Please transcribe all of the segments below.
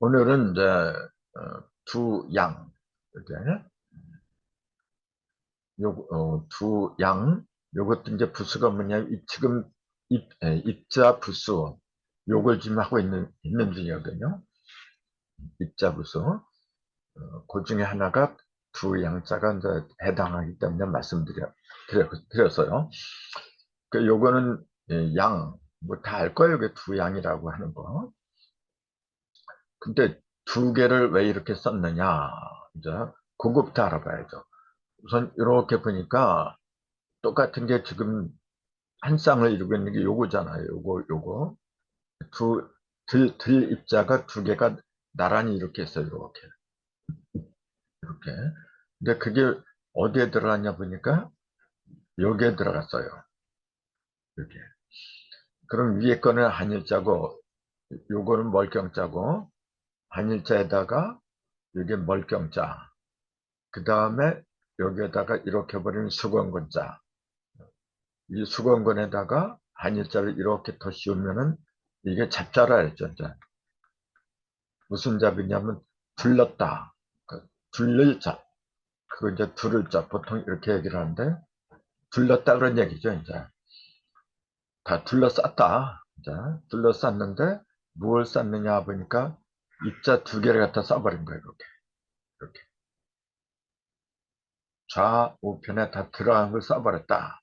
오늘은 이제 두 양, 이렇게 두 양, 요것도 이제 부수가 뭐냐면 지금 입자 부수 요걸 지금 하고 있는 중이거든요. 입자 부수. 그 중에 하나가 두 양자가 이제 해당하기 때문에 드렸어요. 그 요거는 양, 뭐 다 알 거예요. 이게 두 양이라고 하는 거. 근데 두 개를 왜 이렇게 썼느냐? 이제 그것부터 알아봐야죠. 우선 이렇게 보니까 똑같은 게 지금 한 쌍을 이루고 있는 게 요거잖아요. 요거. 들 입자가 두 개가 나란히 이렇게 있어요. 이렇게. 근데 그게 어디에 들어갔냐 보니까 여기에 들어갔어요. 이렇게. 그럼 위에 거는 한일자고, 요거는 멀경자고, 한일자에다가 이게 멀경자. 그 다음에 여기에다가 이렇게 버리는 수건근자. 이 수건근에다가 한일자를 이렇게 더 씌우면은 이게 잡자라 했죠. 이제. 무슨 잡이냐면 둘렀다. 둘릴 잡. 그거 이제 둘을 잡. 보통 이렇게 얘기를 하는데 둘렀다 그런 얘기죠. 이제 다 둘러쌌다. 이제 둘러쌌는데 무엇을 쌌느냐 보니까 입자 두 개를 갖다 써버린 거예요. 이렇게. 좌우편에 다 들어간 걸 써버렸다.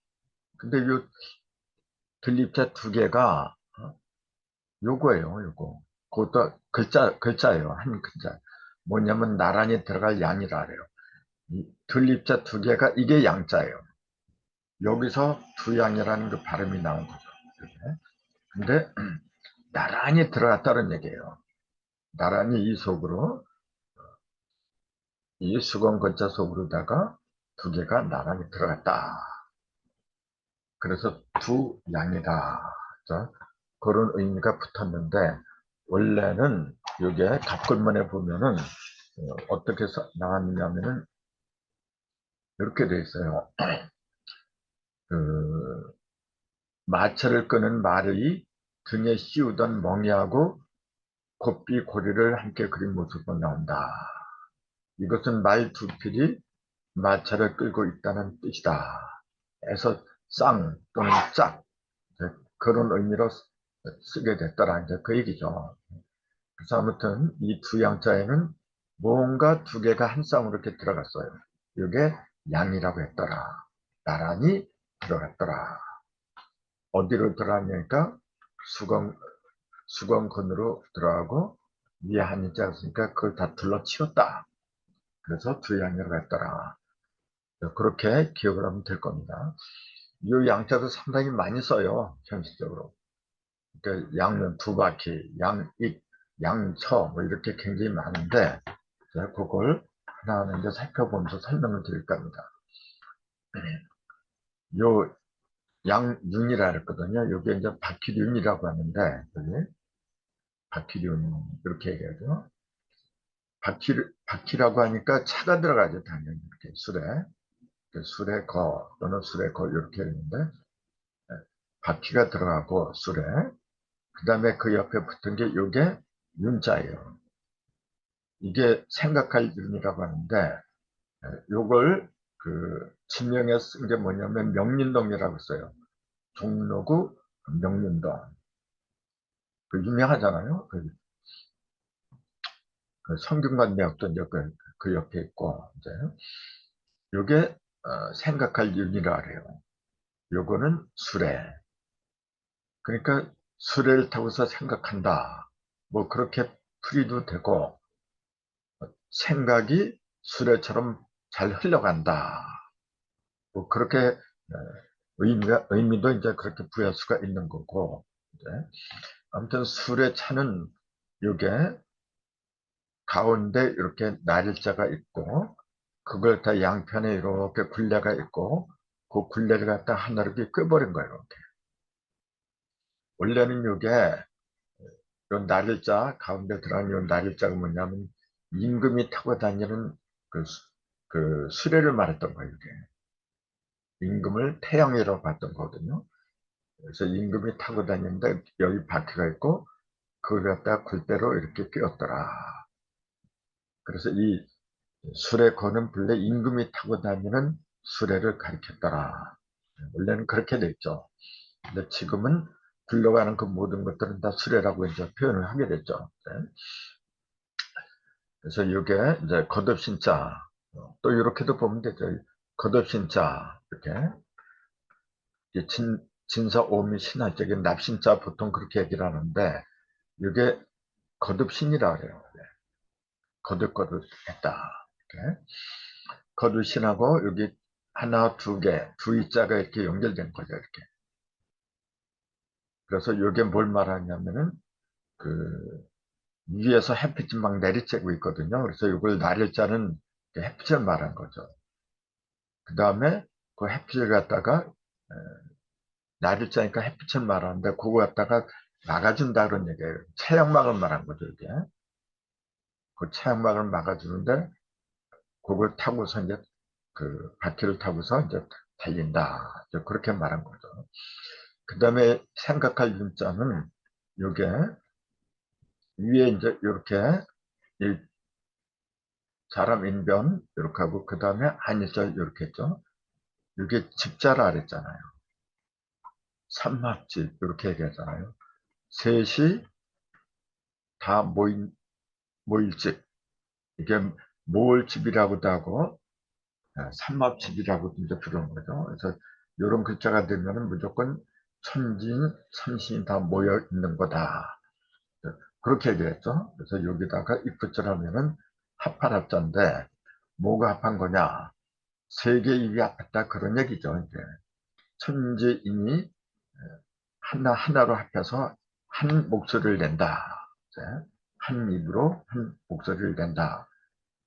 근데 요 들립자 두 개가 요거예요. 요거. 그것도 글자예요. 한 글자. 뭐냐면 나란히 들어갈 양이라 그래요. 이 들립자 두 개가 이게 양자예요. 여기서 두 양이라는 그 발음이 나온 거죠. 이렇게. 근데 나란히 들어갔다는 얘기예요. 나란히 이 수건 건자 속으로다가 두 개가 나란히 들어갔다. 그래서 두 양이다. 자, 그런 의미가 붙었는데 원래는 이게 갑글문에 보면은 어떻게 나왔느냐면은 이렇게 돼 있어요. 그 마차를 끄는 말이 등에 씌우던 멍이하고 곱비 고리를 함께 그린 모습으로 나온다. 이것은 말 두 필이 마차를 끌고 있다는 뜻이다. 해서 쌍 또는 짝 그런 의미로 쓰게 됐더라. 이제 그 얘기죠. 그래서 아무튼 이 두 양자에는 뭔가 두 개가 한 쌍으로 이렇게 들어갔어요. 이게 양이라고 했더라. 나란히 들어갔더라. 어디로 들어갔냐니까 수건근으로 들어가고 위에 한자가 있으니까 그걸 다 둘러치웠다. 그래서 두 양이라고 했더라. 그렇게 기억을 하면 될 겁니다. 이 양자도 상당히 많이 써요. 현실적으로. 그러니까 양은 두 바퀴, 양익, 양처 뭐 이렇게 굉장히 많은데 그걸 하나하나 이제 살펴보면서 설명을 드릴 겁니다. 요 양윤이라 했거든요. 요게 이제 바퀴륜이라고 하는데 여기 바퀴륜 이렇게 얘기하죠. 바퀴라고 하니까 차가 들어가죠. 당연히 이렇게 술에 거 또는 술에 거 이렇게 했는데 바퀴가 들어가고 술에 그 다음에 그 옆에 붙은 게 요게 윤자예요. 이게 생각할 윤이라고 하는데 요걸 그 지명에 쓴 게 뭐냐면 명륜동이라고 써요. 종로구 명륜동. 그 유명하잖아요. 그 성균관대학도 이제 그 옆에 있고 이제 요게 생각할 윤이라 그래요. 요거는 수레. 그러니까 수레를 타고서 생각한다. 뭐 그렇게 풀이도 되고 생각이 수레처럼 잘 흘러간다. 뭐 그렇게 의미도 이제 그렇게 부여할 수가 있는 거고. 이제 아무튼 수레차는 이게 가운데 이렇게 날일자가 있고 그걸 다 양편에 이렇게 굴레가 있고 그 굴레를 갖다 하나로 이렇게 꿰버린 거예요. 이렇게. 원래는 이게 요 날일자 가운데 들어간 요 날일자가 뭐냐면 임금이 타고 다니는 그 수레를 말했던 거예요. 이게. 임금을 태양이라고 봤던 거거든요. 그래서 임금이 타고 다니는데 여기 바퀴가 있고 그걸 갖다 굴대로 이렇게 끼웠더라. 그래서 이 수레거는 본래 임금이 타고 다니는 수레를 가리켰더라. 원래는 그렇게 돼 있죠. 근데 지금은 굴러가는 그 모든 것들은 다 수레라고 이제 표현을 하게 됐죠. 네. 그래서 이게 이제 겉없신자, 또 이렇게도 보면 되죠. 겉없신자, 이렇게 진사 오미 신화적인 납신자 보통 그렇게 얘기를 하는데 이게 거듭신이라 그래요. 네. 거듭거듭 했다. 이렇게. 거듭신하고 여기 하나, 두 개, 두 이자가 이렇게 연결된 거죠. 이렇게. 그래서 이게 뭘 말하냐면은 그 위에서 햇빛이 막 내리쬐고 있거든요. 그래서 이걸 나를자는 햇빛을 말한 거죠. 그 다음에 그 햇빛을 갖다가 나를자니까 햇빛을 말하는데 그거 갖다가 막아준다 그런 얘기예요. 태양막을 말한 거죠. 이게. 그 태양막을 막아주는데 그걸 타고서 이제 그 바퀴를 타고서 이제 달린다. 이제 그렇게 말한 거죠. 그 다음에 생각할 윤자는 요게 위에 이제 이렇게 사람 인변 이렇게 하고 그 다음에 한일자 이렇게 했죠. 이게 집자라 그랬잖아요. 삼합집 이렇게 얘기하잖아요. 셋이 다 모일 집. 이게 모을 집이라고도 하고 삼합집이라고도 이제 부르는 거죠. 그래서 이런 글자가 되면은 무조건 천진, 삼신이 다 모여 있는 거다. 그렇게 얘기했죠. 그래서 여기다가 입붙자라면은 합한 합자인데 뭐가 합한 거냐? 세 개 입이 합했다 그런 얘기죠. 이제 천지인이 하나하나로 합해서 한 목소리를 낸다. 이제 한 입으로 한 목소리를 낸다.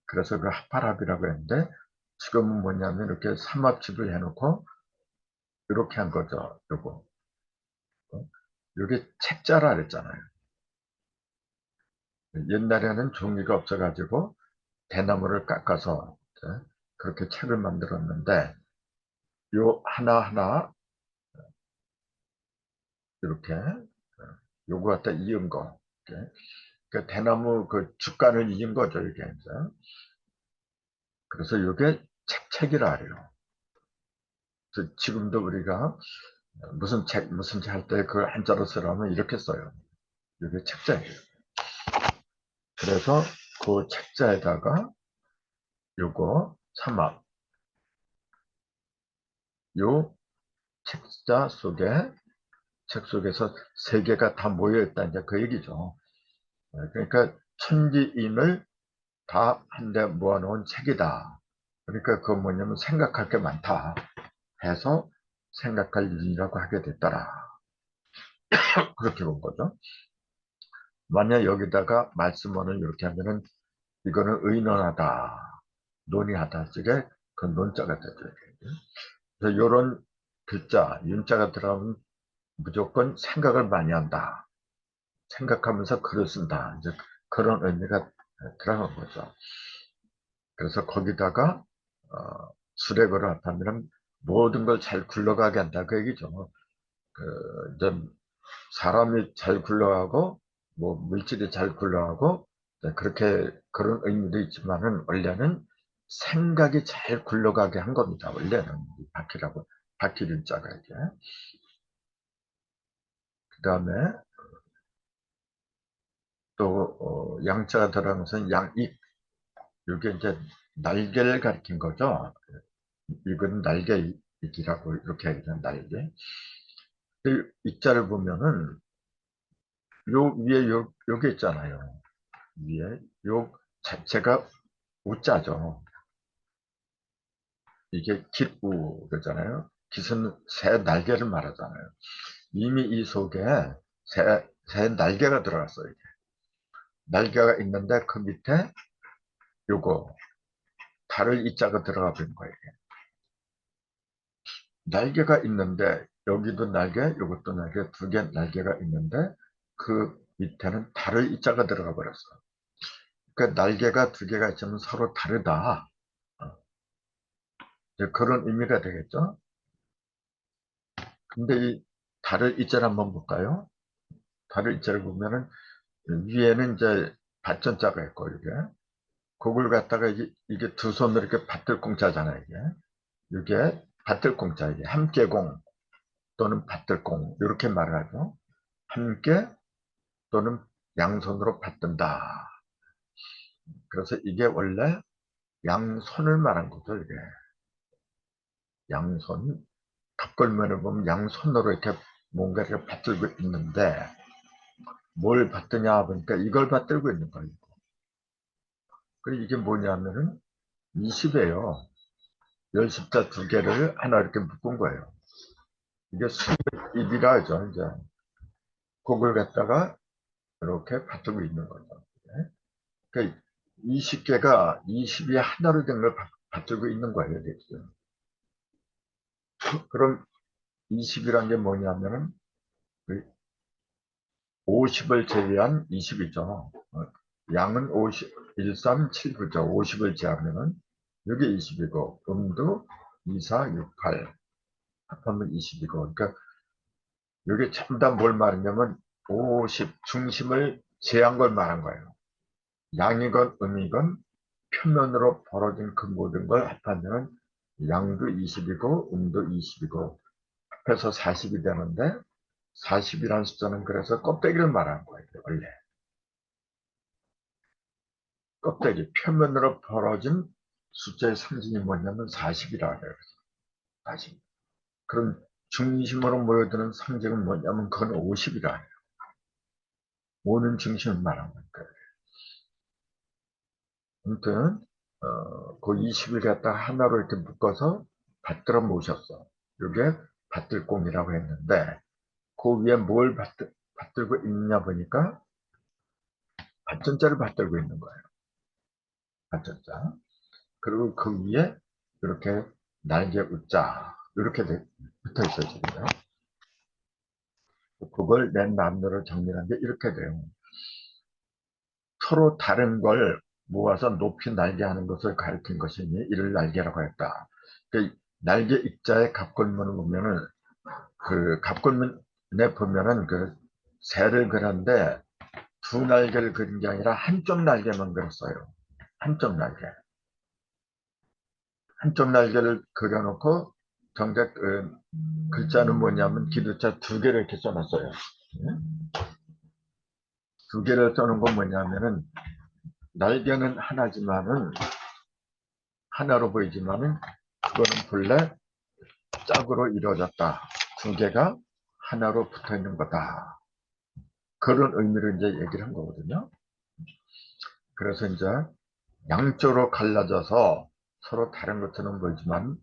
그래서 그 합할합이라고 했는데 지금은 뭐냐면 이렇게 삼합집을 해놓고 이렇게 한 거죠. 요거. 이게 책자라 그랬잖아요. 옛날에는 종이가 없어가지고 대나무를 깎아서 그렇게 책을 만들었는데 요 하나하나 이렇게 요거 갖다 이은 거. 이렇게. 그 대나무 그 주간을 이은 거죠, 이게. 그래서 이게 책이라 해요. 지금도 우리가 무슨 책 할 때 그 한자로 쓰라면 이렇게 써요. 이게 책자예요. 그래서 그 책자에다가 요거 삼합, 요 책자 속에 책 속에서 세 개가 다 모여 있다 이제 그 얘기죠. 그러니까 천지인을 다 한데 모아놓은 책이다. 그러니까 그건 뭐냐면 생각할 게 많다 해서 생각할 인이라고 하게 됐더라. 그렇게 본 거죠. 만약 여기다가 말씀원을 이렇게 하면은 이거는 의논하다, 논의하다 쪽에 그 논자가 되죠. 그래서 이런 글자, 윤자가 들어가면 무조건 생각을 많이 한다. 생각하면서 글을 쓴다. 이제 그런 의미가 들어간 거죠. 그래서 거기다가 수레거를 합하면 모든 걸 잘 굴러가게 한다. 그 얘기죠. 이제 사람이 잘 굴러가고 뭐 물질이 잘 굴러가고 그렇게 그런 의미도 있지만은 원래는 생각이 잘 굴러가게 한 겁니다. 원래는 바퀴라고 바퀴 윤자가 이게. 그 다음에 또 양자가 들어가면서 양익 이게 이제 날개를 가리킨 거죠. 이건 날개익이라고 이렇게 얘기하는 날개. 이 자를 보면은 요 위에 요게 있잖아요. 위에 요 자체가 우자죠. 이게 깃우 그러잖아요. 깃은 새 날개를 말하잖아요. 이미 이 속에 새 날개가 들어갔어요. 이게. 날개가 있는데 그 밑에 요거 달을 이자가 들어가 버린 거예요. 날개가 있는데 여기도 날개, 요것도 날개, 두 개 날개가 있는데 그 밑에는 달을 이자가 들어가 버렸어. 그러니까 날개가 두 개가 있으면 서로 다르다. 어, 그런 의미가 되겠죠. 근데 이 달을 이자를 한번 볼까요? 달을 이자를 보면은 위에는 이제 받전자가 있고, 이게. 그걸 갖다가 이게 두 손으로 이렇게 받들공자잖아요, 이게. 이게 받들공자, 이게 함께공 또는 받들공, 이렇게 말하죠. 함께 또는 양손으로 받든다. 그래서 이게 원래 양손을 말한 거죠, 이게. 양손. 탑걸면을 보면 양손으로 이렇게 뭔가를 받들고 있는데, 뭘 받드냐 보니까 이걸 받들고 있는 거예요. 그리고 이게 뭐냐면은 20이에요. 열십자 두 개를 하나 이렇게 묶은 거예요. 이게 수입이라 하죠, 이제. 그걸 갖다가 이렇게 받들고 있는 거죠. 그러니까 20개가 20이 하나로 된 걸 받들고 있는 거예요, 지금. 그럼 20이란 게 뭐냐면은 50을 제외한 20이죠. 양은 50, 1, 3, 7, 9죠. 50을 제하면은 이게 20이고, 음도 2, 4, 6, 8 합하면 20이고, 그러니까 이게 전부 다 뭘 말하냐면 50 중심을 제한 걸 말한 거예요. 양이건 음이건 표면으로 벌어진 그 모든 걸 합하면 양도 20이고 음도 20이고 합해서 40이 되는데 40이라는 숫자는 그래서 껍데기를 말하는 거예요. 원래 껍데기 표면으로 벌어진 숫자의 상징이 뭐냐면 40이라고 해요. 40. 그럼 중심으로 모여드는 상징은 뭐냐면 그건 50이라 해요. 5는 중심을 말하는 거예요. 아무튼 그 20을 갖다가 하나로 이렇게 묶어서 받들어 모셨어. 이게 받들공이라고 했는데 그 위에 뭘 받들고 있냐 보니까 받전자를 받들고 있는 거예요. 받전자. 그리고 그 위에 이렇게 날개 웃자 이렇게 붙어 있어요. 지금. 그걸 맨 마음대로 정리한 게 이렇게 돼요. 서로 다른 걸 모아서 높이 날개하는 것을 가리킨 것이니 이를 날개라고 했다. 그 날개 입자의 갑골문을 보면은 그 갑골문에 보면은 그 새를 그렸는데 두 날개를 그린 게 아니라 한쪽 날개만 그렸어요. 한쪽 날개. 한쪽 날개를 그려놓고 정작 글자는 뭐냐면 기도자 두 개를 이렇게 써놨어요. 두 개를 써놓은 건 뭐냐면은 날개는 하나지만은 하나로 보이지만은 그거는 본래 짝으로 이루어졌다. 두 개가 하나로 붙어 있는 거다. 그런 의미로 이제 얘기를 한 거거든요. 그래서 이제 양쪽으로 갈라져서 서로 다른 것처럼 보이지만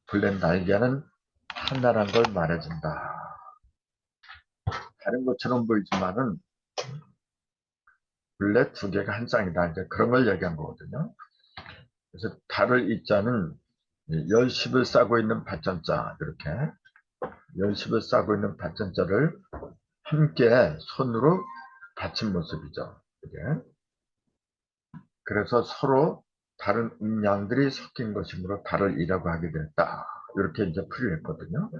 본래 날개는 하나란 걸 말해준다. 다른 것처럼 보이지만은 본래 두 개가 한 쌍이다. 이제 그런 걸 얘기한 거거든요. 그래서 달을 이자는 열십을 싸고 있는 받전자 이렇게 열십을 싸고 있는 받전자를 함께 손으로 받친 모습이죠. 이게. 그래서 서로 다른 음양들이 섞인 것이므로 달을 이라고 하게 됐다. 이렇게 이제 풀이를 했거든요.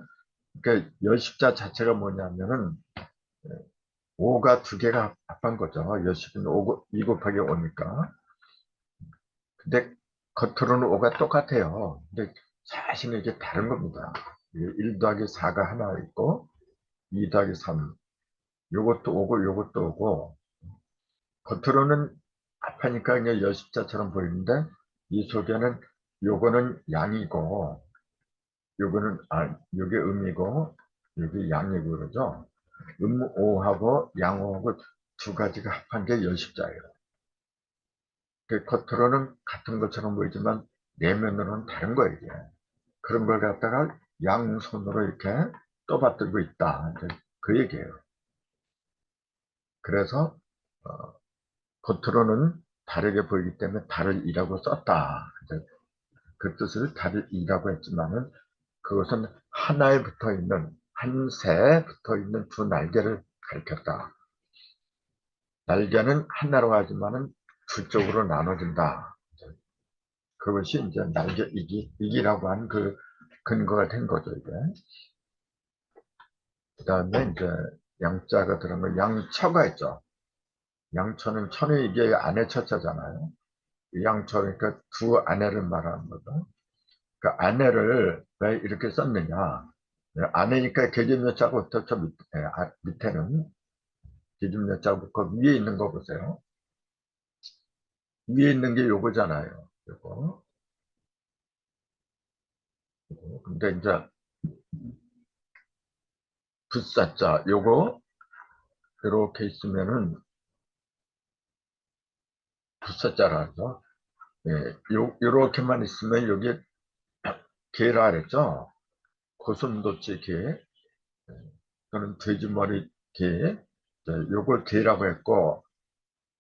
그러니까 열십자 자체가 뭐냐면은 5가 두 개가 합한 거죠. 열십은 2 곱하기 5니까. 근데 겉으로는 5가 똑같아요. 근데 사실은 이게 다른 겁니다. 1 더하기 4가 하나 있고 2 더하기 3 요것도 오고 요것도 오고 겉으로는 합하니까 그냥 열십자처럼 보이는데 이 속에는 요거는 양이고 요거는 요게 음이고 요게 양이고 그러죠. 음오하고 양오하고 두 가지가 합한 게 열십자예요. 겉으로는 같은 것처럼 보이지만 내면으로는 다른 거예요. 이게. 그런 걸 갖다가 양손으로 이렇게 떠받들고 있다. 그 얘기예요. 그래서 겉으로는 다르게 보이기 때문에 달을 이라고 썼다. 그 뜻을 달을 이라고 했지만은 그것은 하나에 붙어 있는 한 새에 붙어 있는 두 날개를 가리켰다. 날개는 하나로 하지만은 두 쪽으로 나눠진다. 그것이 이제 날개 이기라고 하는 그 근거가 된 거죠, 이게. 그 다음에 이제 양자가 들어간 거, 양처가 있죠. 양초는 천이 이게 아내 첫자잖아요. 양초, 그러니까 두 아내를 말하는 거죠. 그 아내를 왜 이렇게 썼느냐. 아내니까 계집여자고 저 밑에는 계집여자고 그 위에 있는 거 보세요. 위에 있는 게 요거잖아요. 요거. 근데 이제 붓사자 요거 이렇게 있으면은 붓사자라죠. 예, 요렇게만 있으면 여기 게라 그랬죠. 고슴도치 게, 또는 돼지머리 게, 요걸 게라고 했고,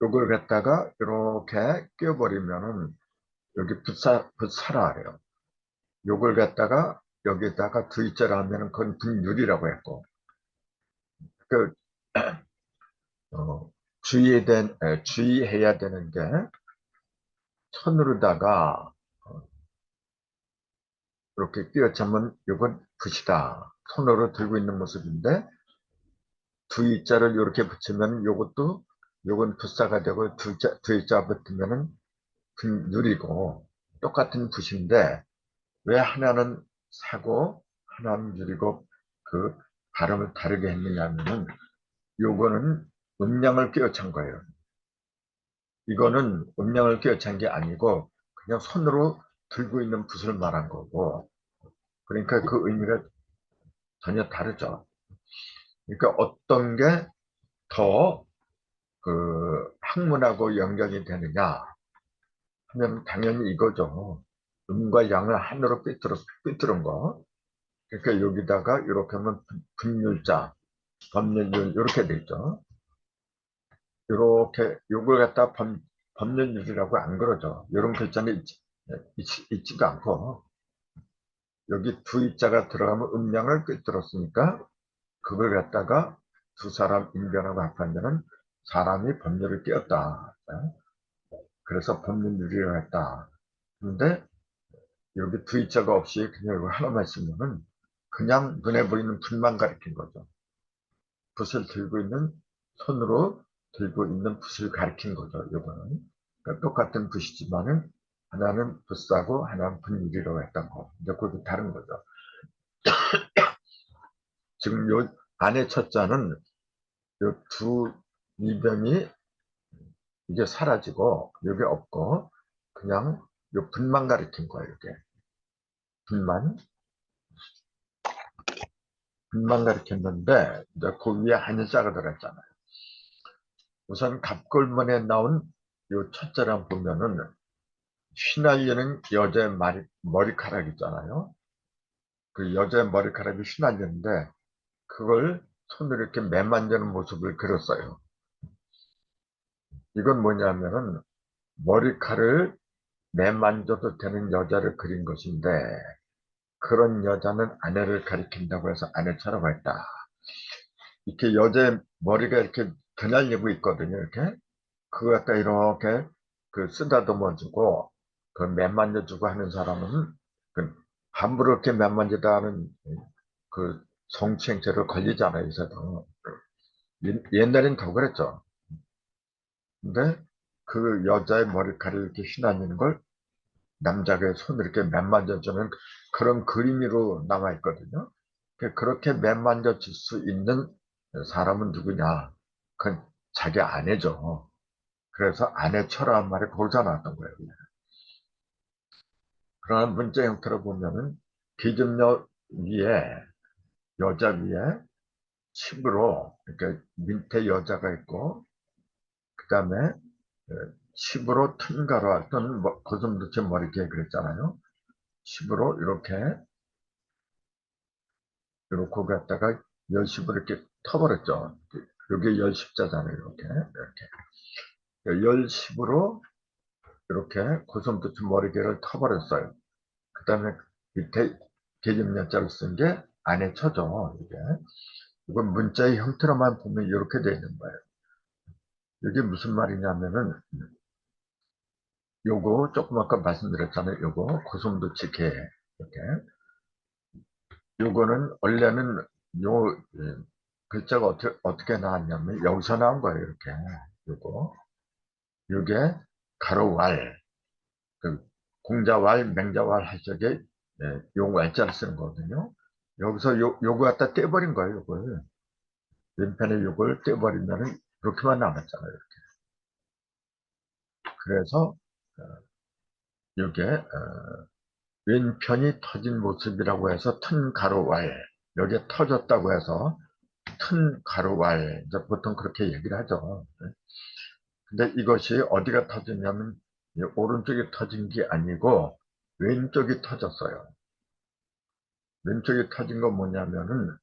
요걸 갖다가 이렇게 끼워버리면은 여기 붓사라 그래요. 요걸 갖다가 여기다가 V자를 하면은 그건 분율이라고 했고, 그, 어, 주의해야 되는 게 손으로다가 이렇게 끼워차면 이건 붓이다. 손으로 들고 있는 모습인데 V자를 이렇게 붙이면 요것도 요건 붓사가 되고 V자 붙으면은 분율이고 똑같은 붓인데 왜 하나는 사고 하나는 유리고 그 발음을 다르게 했느냐면은 요거는 음량을 끼워찬 거예요. 이거는 음량을 끼워찬 게 아니고 그냥 손으로 들고 있는 붓을 말한 거고 그러니까 그 의미가 전혀 다르죠. 그러니까 어떤 게 더 그 학문하고 연결이 되느냐 하면 당연히 이거죠. 음과 양을 하나로 삐뚤은 거. 그러니까 여기다가 이렇게 하면 분율자, 법률률 이렇게 돼 있죠. 이렇게 요걸 갖다 법률률이라고 안 그러죠. 이런 글자는 있지도 않고 여기 두 입자가 들어가면 음량을 꿰뚫었으니까 그걸 갖다가 두 사람 인변하고 합하면은 사람이 법률을 깨었다. 그래서 법률률이라고 했다. 근데 여기 두 입자가 없이 그냥 이거 하나만 쓰면은 그냥 눈에 보이는 붓만 가리킨 거죠. 붓을 들고 있는 손으로 들고 있는 붓을 가리킨 거죠. 이거는 그러니까 똑같은 붓이지만은 하나는 붓사고 하나는 붓유리라고 했던 거. 이제 그것도 다른 거죠. 지금 요 안에 첫자는 요 두 이병이 이게 사라지고 여기 없고 그냥 요 붓만 가리킨 거예요. 이게 붓만 가리켰는데 이제 그 위에 한자가 들어있잖아요. 우선 갑골문에 나온 요 첫자랑 보면은 휘날리는 여자의 머리카락 있잖아요. 그 여자의 머리카락이 휘날리는데 그걸 손으로 이렇게 매만지는 모습을 그렸어요. 이건 뭐냐면은 머리카락을 매만져도 되는 여자를 그린 것인데 그런 여자는 아내를 가리킨다고 해서 아내처럼 했다. 이렇게 여자의 머리가 이렇게 드날리고 있거든요. 이렇게 그거 갖다 이렇게 그 쓰다듬어주고 그 매만져주고 하는 사람은 그 함부로 이렇게 매만지다 하는 그 성추행죄로 걸리잖아요. 요새도. 옛날엔 더 그랬죠. 근데 그 여자의 머리카락을 이렇게 휘날리는 걸 남자가 손을 이렇게 매만져주는 그런 그림으로 남아있거든요. 그렇게 매만져 줄 수 있는 사람은 누구냐? 그건 자기 아내죠. 그래서 아내처럼 말이 거기서 나왔던 거예요. 그러나 문자 형태로 보면은 기점역 위에 여자 위에 칩으로 이렇게 밑에 여자가 있고 그 다음에 칩으로 튼가루 또는 고슴도치 머리띠에 그랬잖아요. 칩으로 이렇게 갖다가 열십으로 이렇게 터버렸죠. 여기 열십자잖아요. 이렇게 열십으로 이렇게 고슴도치 머리개를 터버렸어요. 그 다음에 밑에 계집년자를 쓴 게 안에 쳐져. 이건 문자의 형태로만 보면 이렇게 되어 있는 거예요. 이게 무슨 말이냐면은 요거 조금 아까 말씀드렸잖아요. 요거 고슴도치 개 이렇게 요거는 원래는 요 글자가 어떻게 나왔냐면 여기서 나온 거예요. 이렇게 요거. 요게 가로왈. 그 공자왈, 맹자왈 할 적에 요 왈자를 쓰는 거거든요. 여기서 요거 갖다 떼버린 거예요, 요걸. 왼편에 요걸 떼버리면은 이렇게만 남았잖아요, 이렇게. 그래서, 요게, 왼편이 터진 모습이라고 해서 튼 가로왈. 여기에 터졌다고 해서 튼 가로왈. 이제 보통 그렇게 얘기를 하죠. 근데 이것이 어디가 터졌냐면, 오른쪽이 터진 게 아니고, 왼쪽이 터졌어요. 왼쪽이 터진 건 뭐냐면은,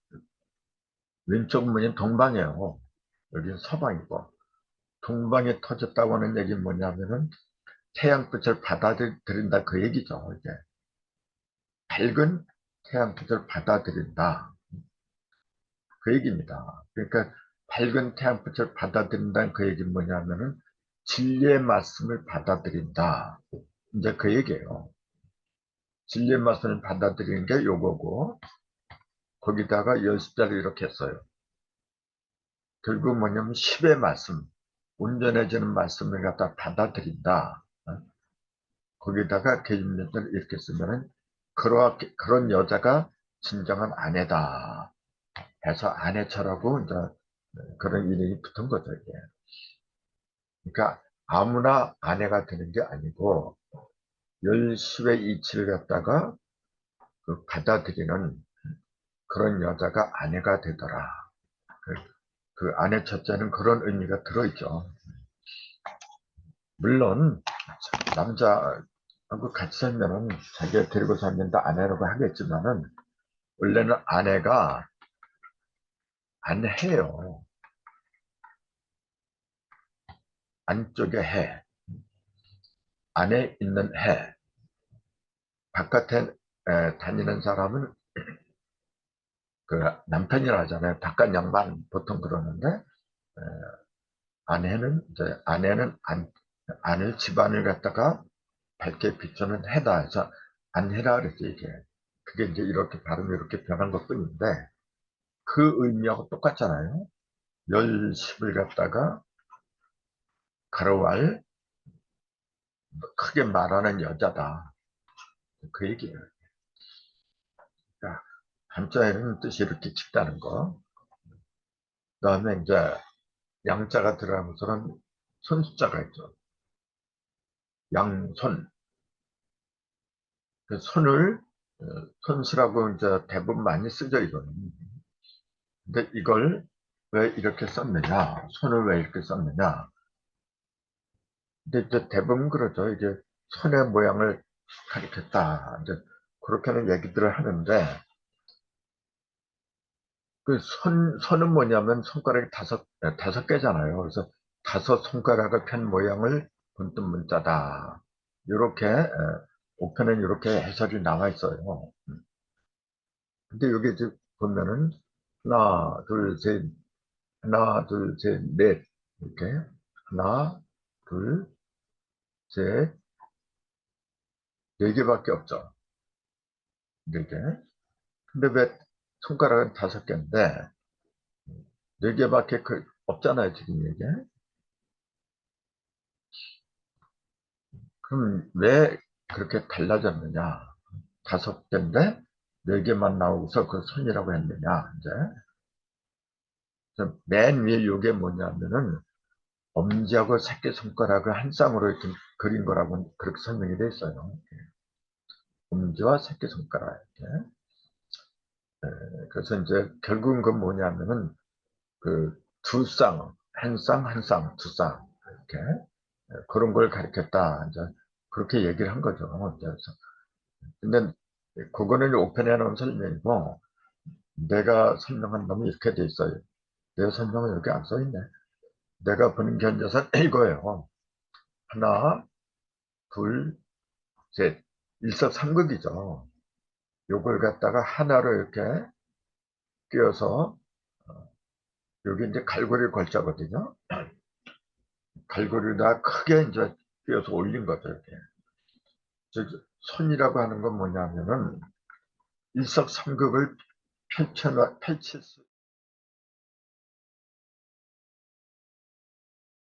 왼쪽은 뭐냐면 동방이에요. 여기는 서방이고. 동방에 터졌다고 하는 얘기는 뭐냐면은, 태양빛을 받아들인다 그 얘기죠. 이제 밝은 태양빛을 받아들인다 그 얘기입니다. 그러니까 밝은 태양빛을 받아들인다는 그 얘기는 뭐냐면은 진리의 말씀을 받아들인다. 이제 그 얘기예요. 진리의 말씀을 받아들이는 게 요거고 거기다가 연습자를 이렇게 했어요. 결국 뭐냐면 10의 말씀, 온전해지는 말씀을 갖다 받아들인다. 거기다가 개인명을 이렇게 쓰면은 그런 여자가 진정한 아내다 해서 아내처라고 이제 그런 이름이 붙은 거죠, 이게. 그러니까 아무나 아내가 되는 게 아니고 열심의 이치를 갖다가 그 받아들이는 그런 여자가 아내가 되더라. 그, 그 아내 첫째는 그런 의미가 들어있죠. 물론 남자하고 같이 살면은 자기가 데리고 살면다 아내라고 하겠지만은 원래는 아내가 안해요. 안쪽에 해. 안에 있는 해. 바깥에 다니는 사람은 그 남편이라 하잖아요. 바깥 양반 보통 그러는데 에, 아내는 안을 집안을 갖다가 밝게 비추는 해다 해서 안해라 그랬죠 이게. 그게 이제 이렇게 발음이 이렇게 변한 것뿐인데 그 의미하고 똑같잖아요. 열십을 갖다가 가로알 크게 말하는 여자다. 그 얘기예요. 그러니까 한자에는 뜻이 이렇게 짙다는 거. 그 다음에 이제 양자가 들어가면서는 손숫자가 있죠. 양손. 그 손을, 어, 손수라고 이제 대부분 많이 쓰죠, 이거는. 근데 이걸 왜 이렇게 썼느냐? 손을 왜 이렇게 썼느냐? 근데 이제 대부분 그러죠. 이게 손의 모양을 가리켰다. 이제 그렇게는 얘기들을 하는데, 그 손은 뭐냐면 손가락이 다섯 개잖아요. 그래서 다섯 손가락을 편 모양을 본뜻 문자다. 이렇게, 우편은 이렇게 해설이 나와 있어요. 근데 여기 이제 보면은, 하나, 둘, 셋, 하나, 둘, 셋, 넷. 이렇게. 하나, 둘, 셋, 네 개밖에 없죠. 네 개. 근데 왜 손가락은 다섯 개인데, 네 개밖에 없잖아요, 지금 이게. 그럼 왜 그렇게 달라졌느냐? 다섯 개인데 네 개만 나오고서 그 손이라고 했느냐? 이제 그래서 맨 위에 이게 뭐냐면은 엄지하고 새끼손가락을 한 쌍으로 이렇게 그린 거라고 그렇게 설명이 돼 있어요. 엄지와 새끼손가락 이렇게. 그래서 이제 결국은 그 뭐냐면은 그 두 쌍, 한 쌍, 한 쌍, 두 쌍 이렇게 그런 걸 가리켰다. 이제 그렇게 얘기를 한 거죠. 그래서 근데 그거는 오펜에 나온 설명이고 내가 설명한 놈이 이렇게 돼 있어요. 내 설명은 이렇게 안 써 있네. 내가 보는 견자선 이거예요. 하나, 둘, 셋. 일석삼극이죠. 요걸 갖다가 하나로 이렇게 끼워서 여기 이제 갈고리 걸자거든요. 갈고리에다 크게 이제 끼워서 올린 거죠. 이렇게. 즉 손이라고 하는 건 뭐냐면은 일석삼극을 펼칠 수